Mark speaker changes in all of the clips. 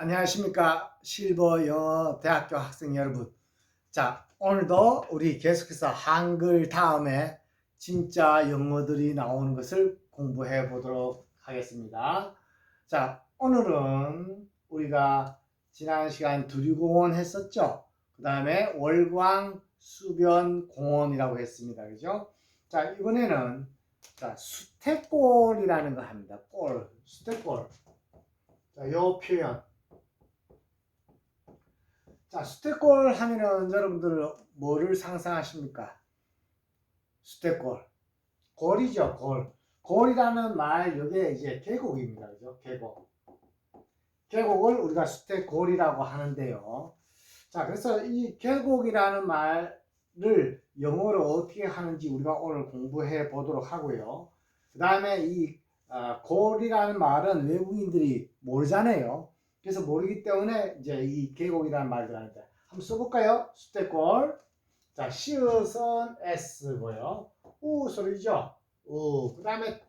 Speaker 1: 안녕하십니까. 실버 영어 대학교 학생 여러분. 자, 오늘도 우리 계속해서 한글 다음에 진짜 영어들이 나오는 것을 공부해 보도록 하겠습니다. 자, 오늘은 우리가 지난 시간 두리공원 했었죠. 그 다음에 월광 수변공원이라고 했습니다. 그죠? 자, 이번에는 수태골이라는 거 합니다. 골, 수태골. 자, 요 표현. 자, 수태골 하면은 여러분들 뭐를 상상하십니까? 수태골. 골이죠, 골. 골이라는 말, 이게 이제 계곡입니다. 그죠? 계곡. 계곡을 우리가 수태골이라고 하는데요. 자, 그래서 이 계곡이라는 말을 영어로 어떻게 하는지 우리가 오늘 공부해 보도록 하고요. 그 다음에 이 골이라는 말은 외국인들이 모르잖아요. 그래서 모르기 때문에 이제 이 계곡이라는 말을 하는데 한번 써볼까요? 수태골. 자, 시읒은 S고요. 우 소리죠. 우. 그 다음에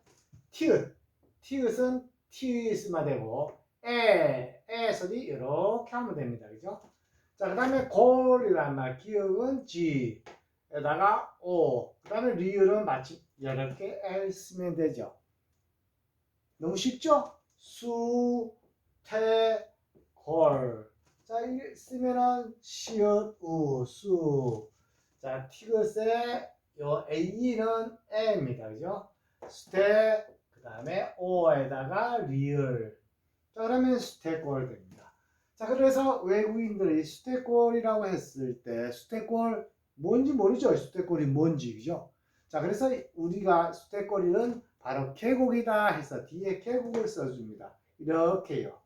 Speaker 1: 티읕. 티읕은 티읕만 되고 에 소리 이렇게 하면 됩니다. 그죠? 자, 그 다음에 골이란 말, 기억은 G 에다가 O. 그 다음에 리을은 마치 이렇게 L 쓰면 되죠. 너무 쉽죠? 수, 태, 골. 자, 이게 쓰면은 시읒, 우, 수. 자, 티귿의 요 A는 E입니다. 그죠? 수태, 그 다음에 O에다가 리을. 자, 그러면 수태골 됩니다. 자, 그래서 외국인들이 수태골이라고 했을 때 수태골 뭔지 모르죠? 수태골이 뭔지, 그죠? 자, 그래서 우리가 수태골이는 바로 계곡이다 해서 뒤에 계곡을 써줍니다. 이렇게요.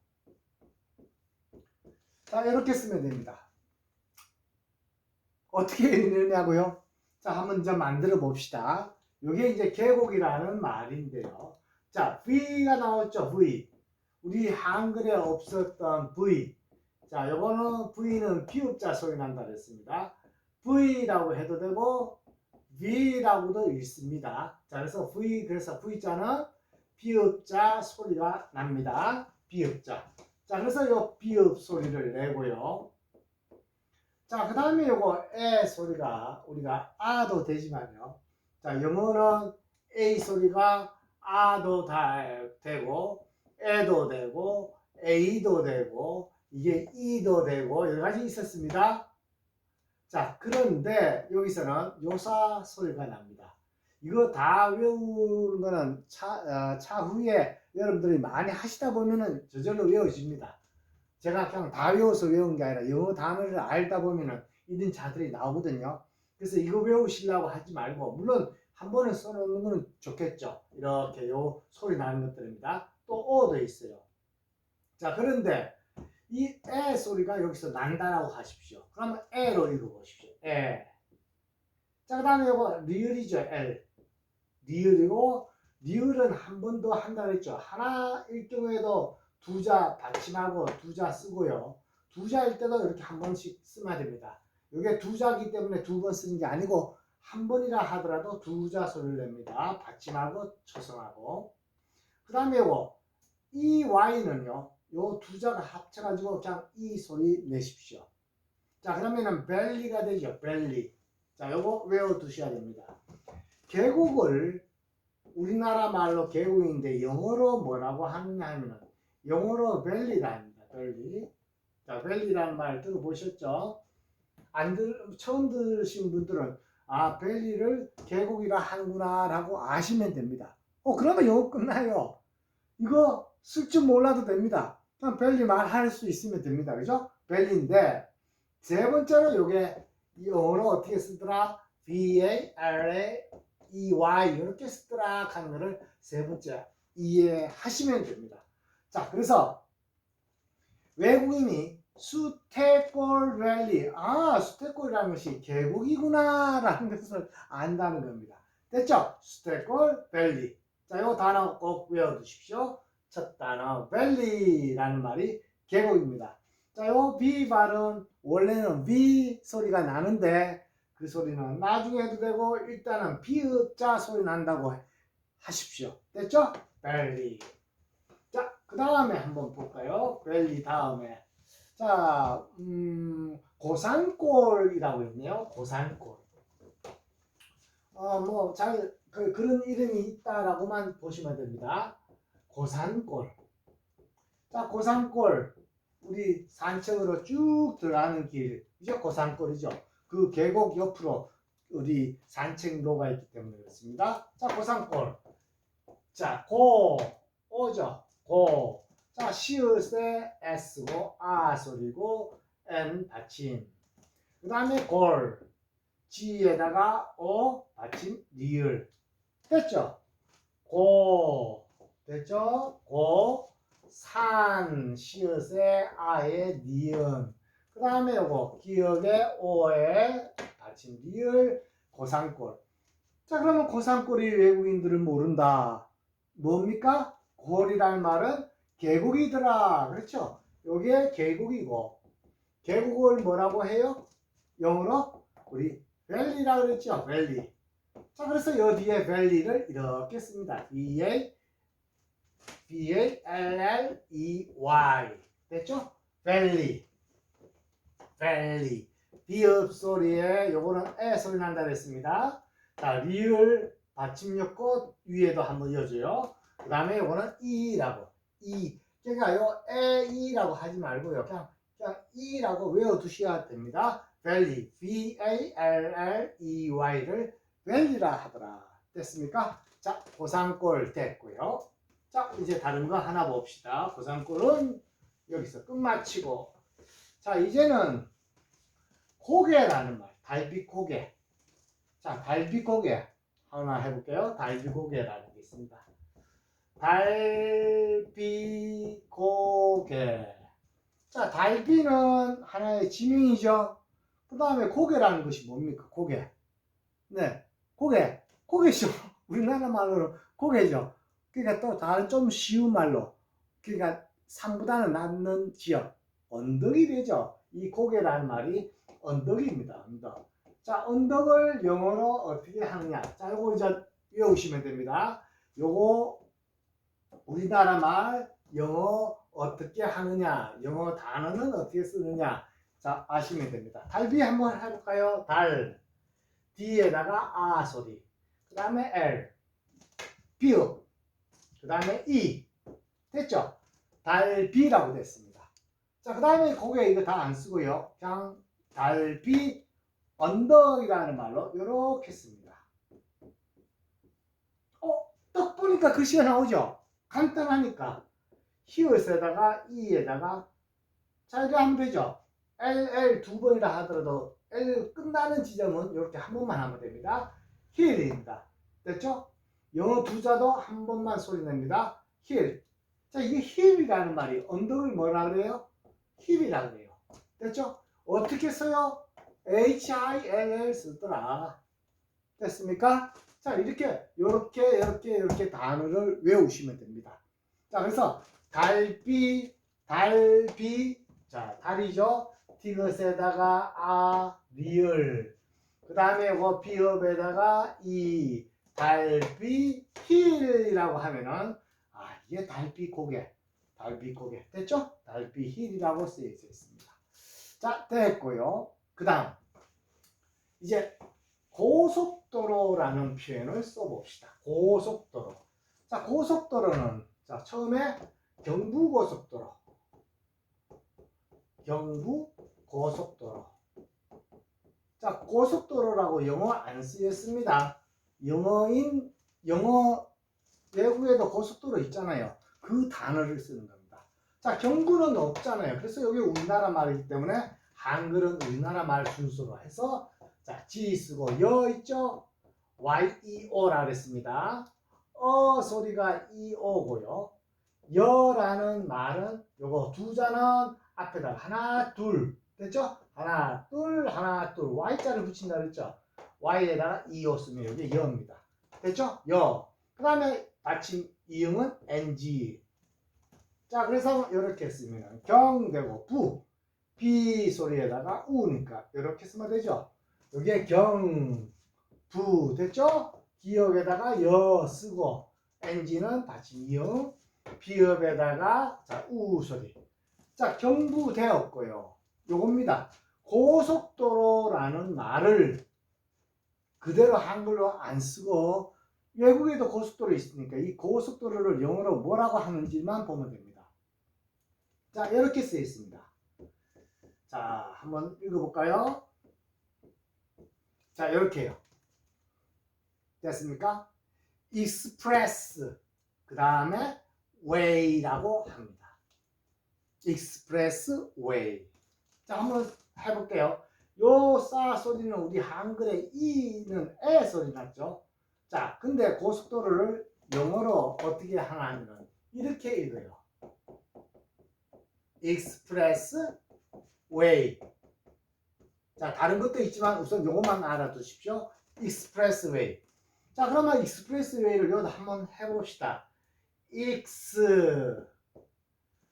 Speaker 1: 자, 이렇게 쓰면 됩니다. 어떻게 읽느냐고요? 자, 한번 좀 만들어 봅시다. 이게 이제 계곡이라는 말인데요. 자, V가 나왔죠, V. 우리 한글에 없었던 V. 자, 요거는 V는 비읍자 소리 난다 그랬습니다. V라고 해도 되고 V라고도 읽습니다. 자, 그래서 그래서 V자는 비읍자 소리가 납니다. 비읍자. 자, 그래서 요 비읍 소리를 내고요. 자, 그 다음에 요거 에 소리가 우리가 아도 되지만요. 자, 영어는 A 소리가 아도 되고 에도 되고 A도 되고 이게 E도 되고 여러 가지 있었습니다. 자, 그런데 여기서는 요사 소리가 납니다. 이거 다 외우는 거는 차후에 여러분들이 많이 하시다 보면은 저절로 외워집니다. 제가 그냥 다 외워서 외운 게 아니라 영어 단어를 알다 보면은 이런 자들이 나오거든요. 그래서 이거 외우시려고 하지 말고, 물론 한 번에 써놓는 거는 좋겠죠. 이렇게 요 소리 나는 것들입니다. 또 어도 있어요. 자, 그런데 이 에 소리가 여기서 난다라고 하십시오. 그러면 에로 읽어보십시오. 에. 자, 그 다음에 이거 리을이죠. L. 리을이고, 리을은 한 번 더 한다고 했죠. 하나일 경우에도 두 자 받침하고 두 자 쓰고요. 두 자일 때도 이렇게 한 번씩 쓰면 됩니다. 이게 두 자이기 때문에 두 번 쓰는 게 아니고 한 번이라 하더라도 두 자 소리를 냅니다. 받침하고 초성하고. 그 다음에 이거 EY는요. 요 두 자가 합쳐가지고 그냥 이 소리 내십시오. 자, 그러면은 벨리가 되죠. 벨리. 자, 요거 외워두셔야 됩니다. 계곡을 우리나라 말로 계곡인데 영어로 뭐라고 하느냐 하면은 영어로 벨리라 합니다. 벨리. 자, 벨리라는 말 들어보셨죠? 처음 들으신 분들은 아, 벨리를 계곡이라 하는구나라고 아시면 됩니다. 그러면 영어 끝나요. 이거 쓸 줄 몰라도 됩니다. 그냥 벨리 말할 수 있으면 됩니다. 그죠? 벨리인데 세 번째로 요게 영어로 어떻게 쓰더라? B-A-L-A-E-Y 이렇게 쓰더라 하는 거를 세 번째 이해하시면 됩니다. 자, 그래서 외국인이 수태골 밸리, 수태골이라는 것이 계곡이구나 라는 것을 안다는 겁니다. 됐죠? 수태골 밸리. 자, 이 단어 꼭 외워두십시오. 첫 단어 밸리라는 말이 계곡입니다. 자, 요 B 발음 원래는 V 소리가 나는데 그 소리는 나중에 해도 되고 일단은 비읍자 소리 난다고 하십시오. 됐죠? 밸리. 자, 그 다음에 한번 볼까요? 벨리 다음에. 자, 고산골이라고 있네요. 고산골. 그런 이름이 있다라고만 보시면 됩니다. 고산골. 자, 고산골. 우리 산책으로 쭉 들어가는 길. 이제 고산골이죠. 그 계곡 옆으로 우리 산책로가 있기 때문에 그렇습니다. 자, 고산골. 자, 오죠. 자, 시읒에 S고, 소리고, N 받침. 그 다음에 골. G에다가 O 받침 리을. 됐죠? 됐죠? 산, 시읒에 아에 니은. 그 다음에 요거, 기역에 오에 받침 리을, 고산골. 자, 그러면 고산골이 외국인들은 모른다. 뭡니까? 골이라는 말은 계곡이더라. 그렇죠? 요게 계곡이고, 계곡을 뭐라고 해요? 영어로 우리 밸리라 그랬죠? 밸리. 자, 그래서 요 뒤에 밸리를 이렇게 씁니다. V-A-L-L-E-Y. 됐죠? 밸리. 비읍 소리에 요거는 에 소리 난다 그랬습니다. 자, 리을 받침였고 위에도 한번 이어줘요. 그 다음에 요거는 이라고. 그러니까 요 에이라고 하지 말고요. 그냥 이라고 외워두셔야 됩니다. 밸리. V-A-L-L-E-Y를 밸리라 하더라. 됐습니까? 자, 고산골 됐고요. 자, 이제 다른 거 하나 봅시다. 고산골은 여기서 끝마치고. 자, 이제는 고개라는 말. 달빛고개. 자, 달빛고개 하나 해볼게요. 달빛고개라는 게 있습니다. 달빛고개. 자, 달빛은 하나의 지명이죠. 그 다음에 고개라는 것이 뭡니까? 고개. 네, 고개죠. 우리나라 말로 고개죠. 그러니까 또 다른 좀 쉬운 말로, 그러니까 산보다는 낮는 지역, 언덕이 되죠. 이 고개라는 말이 언덕입니다. 언덕. 자, 언덕을 영어로 어떻게 하느냐. 자, 요거 이제 외우시면 됩니다. 요거 우리나라 말 영어 어떻게 하느냐. 영어 단어는 어떻게 쓰느냐. 자, 아시면 됩니다. 달비 한번 해볼까요? 달. D에다가 소리. 그 다음에 L. 비읍. 그 다음에 E. 됐죠? 달비라고 됐습니다. 자, 그 다음에 고개 이거 다 안 쓰고요. 그냥 달비 언덕이라는 말로 이렇게 씁니다. 딱 보니까 글씨가 나오죠? 간단하니까. 히읗에다가 E에다가 자, 이렇게 하면 되죠? LL 두 번이라 하더라도 L 끝나는 지점은 이렇게 한 번만 하면 됩니다. 힐입니다. 됐죠? 영어 두자도 한 번만 소리 냅니다. 힐. 자, 이게 힐이라는 말이 언덕을 뭐라 그래요? 힐이라 그래요. 됐죠? 어떻게 써요? HILL 쓰더라. 됐습니까? 자, 이렇게 단어를 외우시면 됩니다. 자, 그래서 달비, 자, 달이죠? 티귿에다가 리을. 그 다음에 뭐 비읍에다가 달비, 힐이라고 하면은, 이게 달비 고개. 됐죠? 달비 힐이라고 쓰여져 있습니다. 자, 됐고요. 그 다음, 이제 고속도로라는 표현을 써봅시다. 고속도로. 자, 고속도로는, 자, 처음에 경부고속도로. 자, 고속도로라고 영어 안 쓰였습니다. 영어 외국에도 고속도로 있잖아요. 그 단어를 쓰는 겁니다. 자, 경부는 없잖아요. 그래서 여기 우리나라 말이기 때문에 한글은 우리나라 말 순서로 해서 자, G 쓰고 여 있죠? YEO라 그랬습니다. 소리가 EO고요. 여라는 말은 요거 두자는 앞에다가 하나 둘 됐죠? 하나 둘 Y자를 붙인다 그랬죠? Y에다가 EO 쓰면 여기 여입니다. 됐죠? 여. 그 다음에 받침 이응은 NG. 자, 그래서 이렇게 쓰면 경되고 B 소리에다가 우니까 이렇게 쓰면 되죠? 여기에 부 됐죠? 기역에다가 여 쓰고 NG는 받침 이응. 비읍에다가 자, 우 소리. 자, 경부되었고요. 요겁니다. 고속도로라는 말을 그대로 한글로 안 쓰고 외국에도 고속도로 있으니까 이 고속도로를 영어로 뭐라고 하는지만 보면 됩니다. 자, 이렇게 쓰여 있습니다. 자, 한번 읽어볼까요? 자, 이렇게요. 됐습니까? 익스프레스 그 다음에 웨이라고 합니다. 익스프레스 웨이. 자, 한번 해볼게요. 요 싸 소리는 우리 한글의 이는 에 소리 났죠. 자, 근데 고속도로를 영어로 어떻게 하냐면 이렇게 읽어요. 익스프레스 웨이. 자, 다른 것도 있지만 우선 요것만 알아두십시오. 익스프레스 웨이. 자, 그러면 익스프레스 웨이를 여기다 한번 해봅시다. 익스.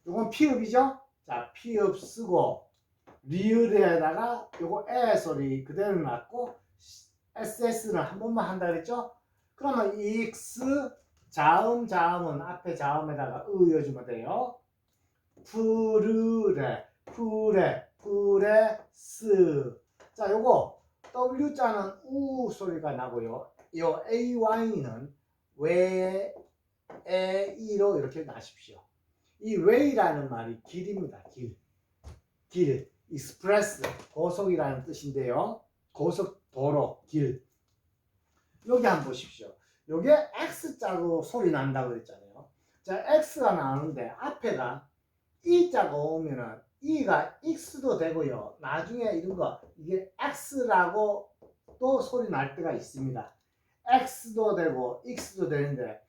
Speaker 1: 요건 피읍이죠? 자, 피읍 쓰고 리을에다가 요거 에 소리 그대로 놨고 SS는 한 번만 한다 그랬죠? 그러면 익스 자음은 앞에 자음에다가 의어주면 돼요. 프레스. 자, 요거 W자는 우 소리가 나고요. 요 AY는 웨이로 이렇게 나십시오. 이 웨이라는 말이 길입니다. 길. 익스프레스 고속이라는 뜻인데요. 고속도로 길. 여기 한번 보십시오. 요게 X자로 소리 난다고 그랬잖아요. 자, X가 나오는데 앞에가 E자가 오면은 E가 X도 되고요. 나중에 이런 거 이게 X라고 또 소리 날 때가 있습니다. X도 되고 X도 되는데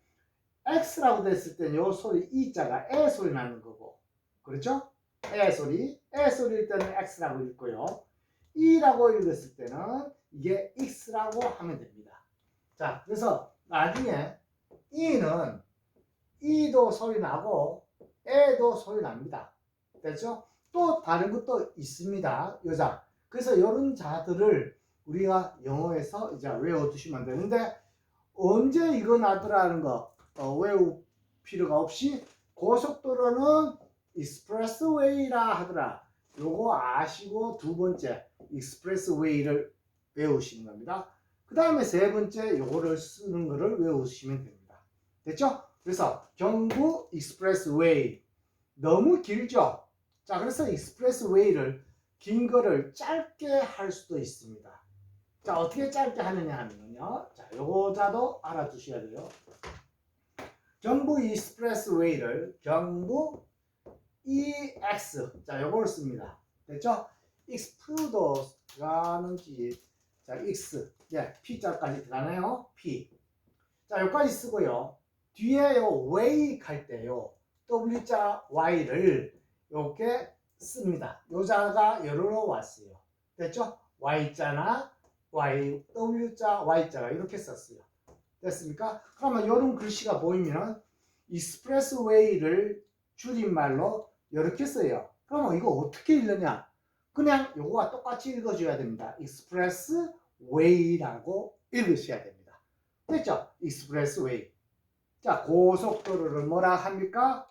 Speaker 1: X라고 됐을 때는 요 소리 E자가 에 소리 나는 거고, 그렇죠? 에 소리일 때는 X라고 읽고요. E라고 읽었을 때는 이게 X라고 하면 됩니다. 자, 그래서 나중에 E는 E도 소리 나고 에도 소리 납니다. 됐죠? 또 다른 것도 있습니다. 여자. 그래서 이런 자들을 우리가 영어에서 이제 외워두시면 되는데 언제 이거 나더라는 거 외울 필요가 없이 고속도로는 익스프레스웨이라 하더라. 요거 아시고 두 번째 익스프레스웨이를 외우시는 겁니다. 그 다음에 세 번째 요거를 쓰는 거를 외우시면 됩니다. 됐죠? 그래서 경부 익스프레스웨이 너무 길죠? 자, 그래서 익스프레스웨이를 긴 거를 짧게 할 수도 있습니다. 자, 어떻게 짧게 하느냐 하면요. 자, 요거자도 알아두셔야 돼요. 경부 익스프레스웨이를 경부 EX. 자, 요걸 씁니다. 됐죠? 익스프도 들어가는지. 자, X. 예, P자까지 들어가네요. P. 자, 여기까지 쓰고요. 뒤에 요 way 할 때요. W자 Y를 이렇게 씁니다. 요 자가 여러로 왔어요. 됐죠? Y자나 W자 Y자가 이렇게 썼어요. 됐습니까? 그러면 이런 글씨가 보이면 익스프레스웨이를 줄임말로 이렇게 써요. 그러면 이거 어떻게 읽느냐? 그냥 요거와 똑같이 읽어줘야 됩니다. 익스프레스웨이라고 읽으셔야 됩니다. 됐죠? 익스프레스웨이. 자, 고속도로를 뭐라 합니까?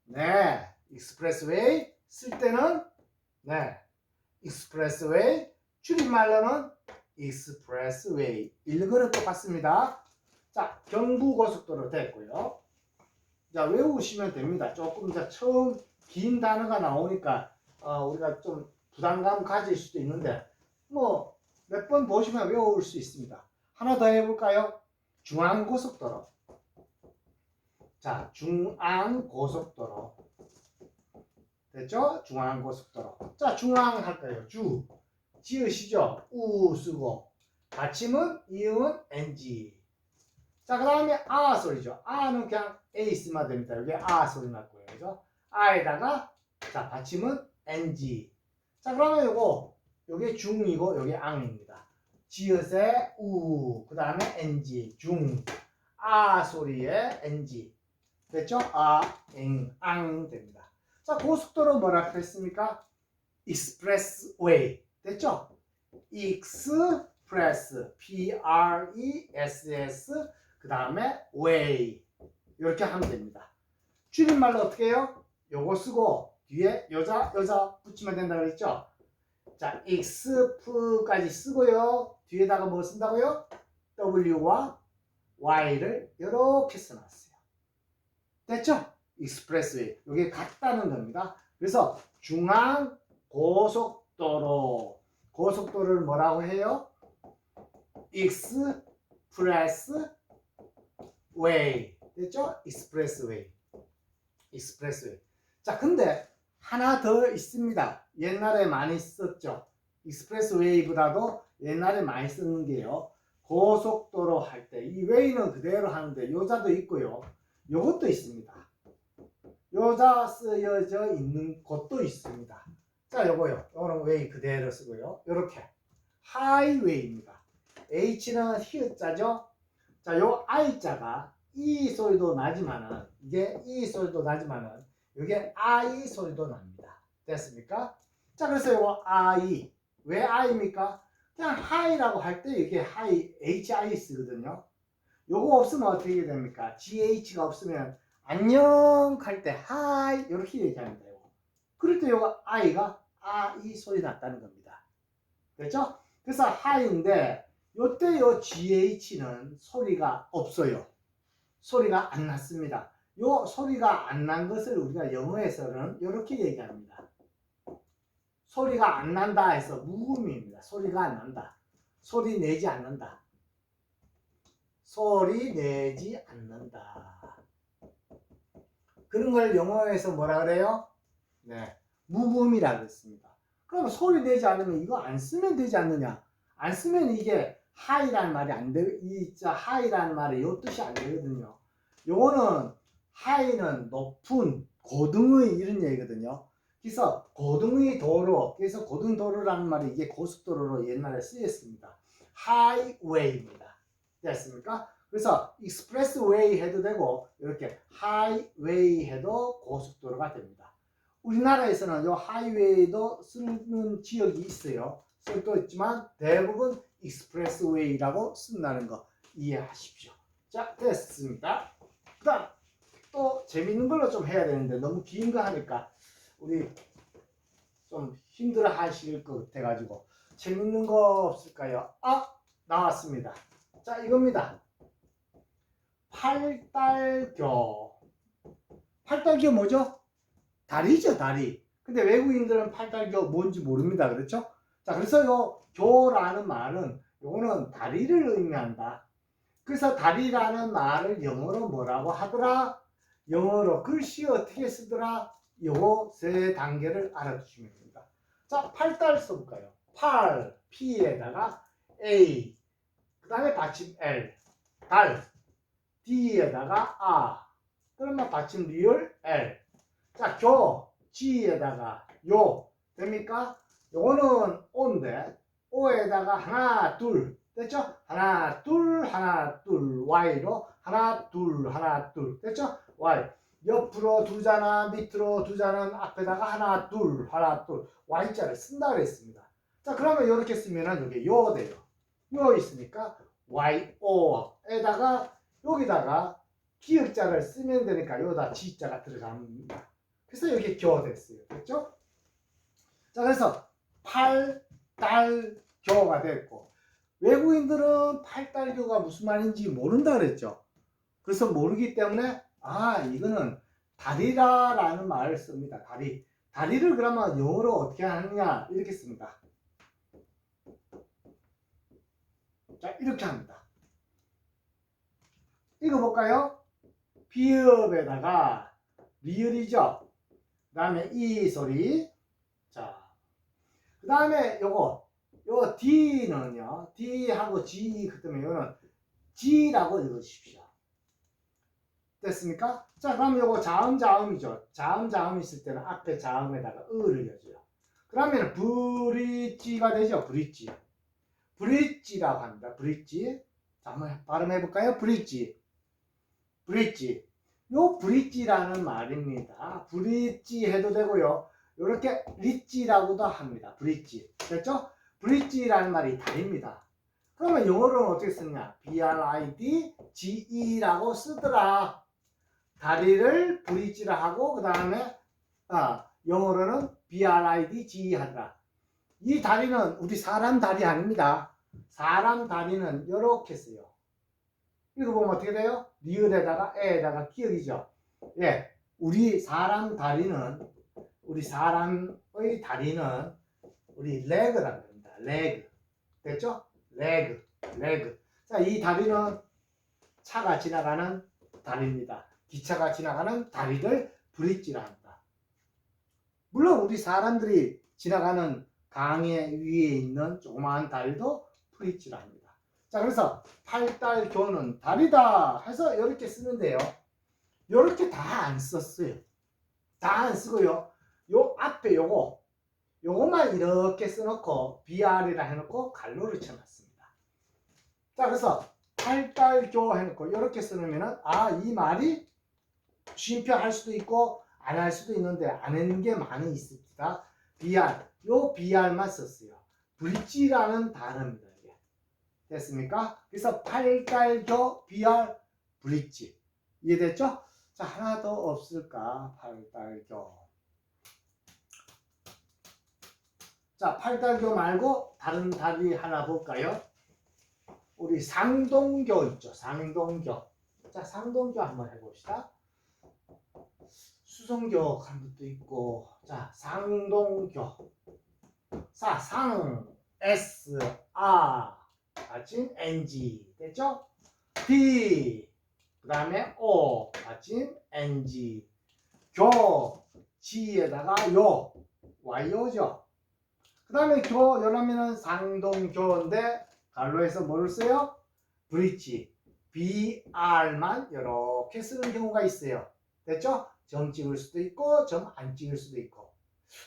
Speaker 1: 네, 익스프레스웨이 쓸 때는 네, 익스프레스웨이, 줄임말로는 익스프레스웨이. 읽으는 똑같습니다. 자, 경부고속도로 됐고요. 자, 외우시면 됩니다. 조금 더 처음 긴 단어가 나오니까 우리가 좀 부담감 가질 수도 있는데 뭐 몇 번 보시면 외울 수 있습니다. 하나 더 해볼까요? 중앙고속도로. 자, 중앙고속도로. 됐죠? 중앙고속도로. 자, 중앙 할까요? 주. 지으시죠? 우 쓰고. 받침은 이음은 ng. 자, 그 다음에 아 소리죠. 아는 그냥 a 쓰면 됩니다. 여기 아 소리 났고요. 그죠? 아에다가 자, 받침은 ng. 자, 그러면 요게 중이고 요게 앙입니다. 지읒에 우, 그 다음에 ng, 중. 아 소리에 ng. 됐죠? 아, 엥, 앙 됩니다. 자, 고속도로 뭐라 그랬습니까? 익스프레스웨이. 됐죠? 익스프레스, P-R-E-S-S, 그 다음에 웨이. 이렇게 하면 됩니다. 줄임말로 어떻게 해요? 요거 쓰고 뒤에 여자 붙이면 된다 그랬죠? 자, exf까지 쓰고요. 뒤에다가 뭐 쓴다고요? w와 y를 이렇게 써놨어요. 됐죠? expressway. 이게 같다는 겁니다. 그래서 중앙 고속도로. 고속도로를 뭐라고 해요? expressway. 됐죠? expressway. expressway. 자, 근데 하나 더 있습니다. 옛날에 많이 썼죠. expressway보다도 옛날에 많이 쓰는 게요. 고속도로 할 때 이 way는 그대로 하는데 요자도 있고요. 요것도 있습니다. 요자 쓰여져 있는 곳도 있습니다. 자, 요거요. 요거는 way 그대로 쓰고요. 요렇게 highway입니다. H는 히읗자죠. 자, 요 I자가 이 소리도 나지만은 이게 이 소리도 나지만은 이게 I 소리도 납니다. 됐습니까? 자, 그래서 요거 I 왜 I입니까? 그냥 high라고 할 때 이게 high HI 쓰거든요. 요거 없으면 어떻게 됩니까? GH가 없으면 안녕 할 때 hi 이렇게 얘기합니다. 요거. 그럴 때 요거 I가 I 소리 났다는 겁니다. 됐죠? 그래서 high인데 요때 요 GH는 소리가 없어요. 소리가 안 났습니다. 요 소리가 안 난 것을 우리가 영어에서는 이렇게 얘기합니다. 소리가 안 난다 해서 무음입니다. 소리가 안 난다. 소리 내지 않는다. 소리 내지 않는다. 그런 걸 영어에서 뭐라 그래요? 네, 무음이라 그랬습니다. 그럼 소리 내지 않으면 이거 안 쓰면 되지 않느냐? 안 쓰면 이게 하이라는 말이 안 돼. 이 하이라는 말이 요 뜻이 안 되거든요. 요거는 하이는 높은 고등의 이런 얘기거든요. 그래서 고등의 도로, 그래서 고등도로라는 말이 이게 고속도로로 옛날에 쓰였습니다. 하이웨이입니다. 됐습니까? 그래서 익스프레스웨이 해도 되고 이렇게 하이웨이 해도 고속도로가 됩니다. 우리나라에서는 요 하이웨이도 쓰는 지역이 있어요. 쓸도 있지만 대부분 익스프레스웨이라고 쓴다는 거 이해하십시오. 자, 됐습니다. 그 다음 또 재밌는 걸로 좀 해야 되는데 너무 긴 거 하니까 우리 좀 힘들어 하실 것 같아가지고 재밌는 거 없을까요? 아, 나왔습니다. 자, 이겁니다. 팔달교. 팔달교 뭐죠? 다리죠, 다리. 근데 외국인들은 팔달교 뭔지 모릅니다. 그렇죠? 자, 그래서 요 교라는 말은 요거는 다리를 의미한다. 그래서 다리라는 말을 영어로 뭐라고 하더라? 영어로 글씨 어떻게 쓰더라? 요거 세 단계를 알아두시면 됩니다. 자, 팔달 써볼까요? 팔, P에다가 A, 그 다음에 받침 L, 달, D에다가 A, 그러면 받침 리을 L. 자, 교, G에다가 요, 됩니까? 요거는 O인데, O에다가 하나, 둘, 됐죠? 하나, 둘, 하나, 둘, Y로 하나, 둘, 됐죠? Y. 옆으로 두자나 밑으로 두자는 앞에다가 하나, 둘, Y자를 쓴다 그랬습니다. 자, 그러면 이렇게 쓰면은 이게 요 돼요. 요 있으니까 YO에다가 여기다가 기역자를 쓰면 되니까 여기다 G자가 들어갑니다. 그래서 여기 교 됐어요. 됐죠? 자, 그래서 팔달교가 됐고 외국인들은 팔달교가 무슨 말인지 모른다 그랬죠. 그래서 모르기 때문에 이거는 다리라라는 말을 씁니다. 다리. 다리를 그러면 영어로 어떻게 하느냐 이렇게 씁니다. 자, 이렇게 합니다. 읽어볼까요? 비읍에다가 리을이죠. 그 다음에 이 소리. 자, 그 다음에 요거 요 D는요. D하고 G 그 때문에 이거는 G라고 읽으십시오. 됐습니까? 자, 그럼 요거 자음이죠. 자음 있을 때는 앞에 자음에다가 을을 여줘요. 그러면 브릿지가 되죠. 브릿지. 브릿지라고 합니다. 브릿지. 자, 한번 발음해볼까요? 브릿지. 브릿지. 요 브릿지라는 말입니다. 브릿지 해도 되고요. 요렇게 리지라고도 합니다. 브릿지. 됐죠? 브릿지라는 말이 다리입니다. 그러면 영어로는 어떻게 쓰느냐? BRIDGE라고 쓰더라. 다리를 브릿지라 하고 그 다음에 영어로는 BRIDGE 하더라. 이 다리는 우리 사람 다리 아닙니다. 사람 다리는 이렇게 써요. 읽어보면 어떻게 돼요? 리을에다가 에에다가 기억이죠. 예, 우리 사람의 다리는 우리 레그라고 합니다. 레그. 됐죠? 레그. 자, 이 다리는 차가 지나가는 다리입니다. 기차가 지나가는 다리를 브릿지라 한다. 물론 우리 사람들이 지나가는 강의 위에 있는 조그마한 다리도 브릿지라 합니다. 자, 그래서 팔달교는 다리다 해서 이렇게 쓰는데요. 이렇게 다 안 썼어요. 다 안 쓰고요. 요 앞에 요거만 이렇게 써놓고 BR이라 해놓고 갈로를 쳐놨습니다. 자, 그래서 팔달교 해놓고 이렇게 써놓으면은 이 말이 쉼표 할 수도 있고 안 할 수도 있는데 안 하는 게 많이 있습니다. BR, 요 BR만 썼어요. 브릿지라는 단어입니다. 이게. 됐습니까? 그래서 팔달교 BR 브릿지 이해됐죠? 자, 하나 더 없을까? 팔달교. 자, 팔달교 말고 다른 다리 하나 볼까요? 우리 상동교 있죠. 상동교. 자, 상동교 한번 해봅시다. 수성교 한 것도 있고. 자, 상동교. 자, 상 S R 받침 NG 됐죠? D 그 다음에 O 받침 NG 교 G에다가 요 Y요죠. 그 다음에 교 여러면은 상동교인데 갈로에서 뭐를 써요? 브릿지 BR만 이렇게 쓰는 경우가 있어요. 됐죠? 점 찍을 수도 있고 점 안 찍을 수도 있고.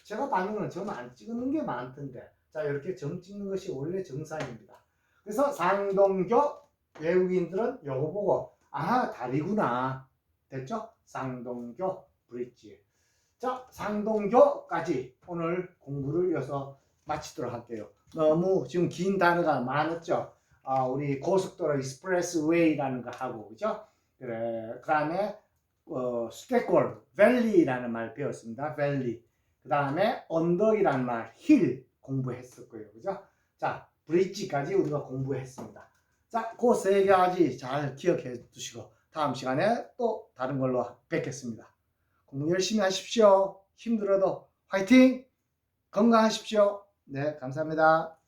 Speaker 1: 제가 반응은 점 안 찍는 게 많던데. 자, 이렇게 점 찍는 것이 원래 정상입니다. 그래서 상동교 외국인들은 요거 보고 다리구나. 됐죠? 상동교 브릿지. 자, 상동교까지 오늘 공부를 이어서 마치도록 할게요. 너무 지금 긴 단어가 많았죠? 우리 고속도로 익스프레스웨이라는 거 하고, 그죠? 그래, 그 다음에 수도권 밸리라는 말 배웠습니다. 밸리. 그 다음에 언덕이라는 말, 힐 공부했었고요. 그죠? 자, 브릿지까지 우리가 공부했습니다. 자, 그 세 가지 잘 기억해 두시고 다음 시간에 또 다른 걸로 뵙겠습니다. 공부 열심히 하십시오. 힘들어도 화이팅! 건강하십시오. 네, 감사합니다.